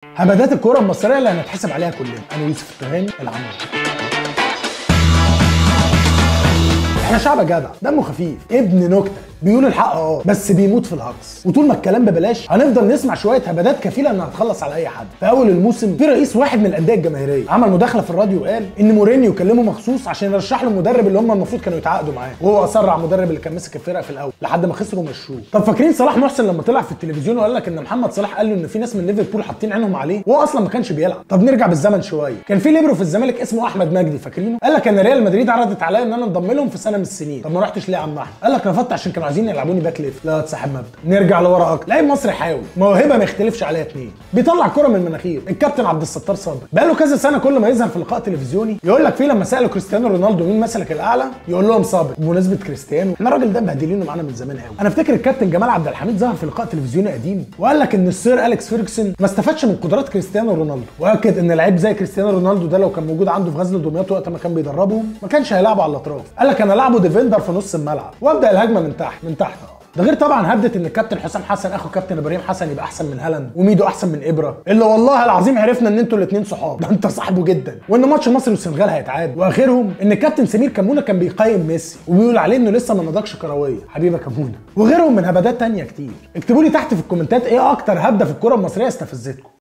هبدات الكرة المصرية اللي هنتحسب عليها كلنا. انا يوسف التهامي العمود. احنا شعب جدع دمه خفيف ابن نكته بيقول الحق بس بيموت في الهجص، وطول ما الكلام ببلاش هنفضل نسمع شويه هبدات كفيله انها تخلص على اي حد. في اول الموسم في رئيس واحد من الانديه الجماهيريه عمل مداخله في الراديو وقال ان مورينيو كلمه مخصوص عشان يرشح له المدرب اللي هم المفروض كانوا يتعاقدوا معاه، وهو اصر على المدرب اللي كان ماسك الفرقه في الاول لحد ما خسروا ومشوه. طب فاكرين صلاح محسن لما طلع في التلفزيون وقال لك ان محمد صلاح قال له ان في ناس من ليفربول حاطين عينهم عليه وهو اصلا ما كانش بيلعب؟ طب نرجع بالزمن شويه، كان في ليبرو في الزمالك اسمه احمد مجدي، فاكرينه؟ قال لك انا ريال مدريد عرضت عليا ان انا انضم لهم في سنه من السنين. طب ما رحتش ليه يا عم احمد؟ قال لك رفضت عشان كانوا عايزين يلعبوني باك ليفت. لا تصاحب مبدا. نرجع لورا اكتر، لاعب مصري حاوي موهبه ما يختلفش عليها اتنين، بيطلع كرة من المناخير، الكابتن عبد الستار صابر. بقاله كذا سنه كل ما يظهر في لقاء تلفزيوني يقول لك فيه لما سالوا كريستيانو رونالدو مين مثلك الاعلى يقول لهم صابر. بمناسبه كريستيانو احنا الراجل ده مبهدلينه معانا من زمان قوي. انا افتكر الكابتن جمال عبد الحميد ظهر في لقاء تلفزيوني قديم وقال لك ان السير اليكس فيرجسون ما استفادش من قدرات كريستيانو رونالدو، واكد ان لعيب زي كريستيانو رونالدو ده لو كان موجود عنده في غزل دمياط وقت ما كان بيدربهم ما كانش هيلعبوا على الاطراف. قال لك انا لعبه ديفندر في نص الملعب وابدا الهجمه من تحت. ده غير طبعا هبدت ان الكابتن حسام حسن اخو كابتن ابراهيم حسن يبقى احسن من هالاند وميدو احسن من ابره، اللي والله العظيم عرفنا ان انتوا الاثنين صحاب، ده انت صاحبه جدا، وان ماتش مصر والسنغال هيتعاد. واخرهم ان الكابتن سمير كمونه كان بيقيم ميسي وبيقول عليه انه لسه ما نضجش كرويه، حبيبه كمونه. وغيرهم من هبدات تانية كتير. اكتبوا لي تحت في الكومنتات ايه اكتر هبده في الكره المصريه استفزتكم.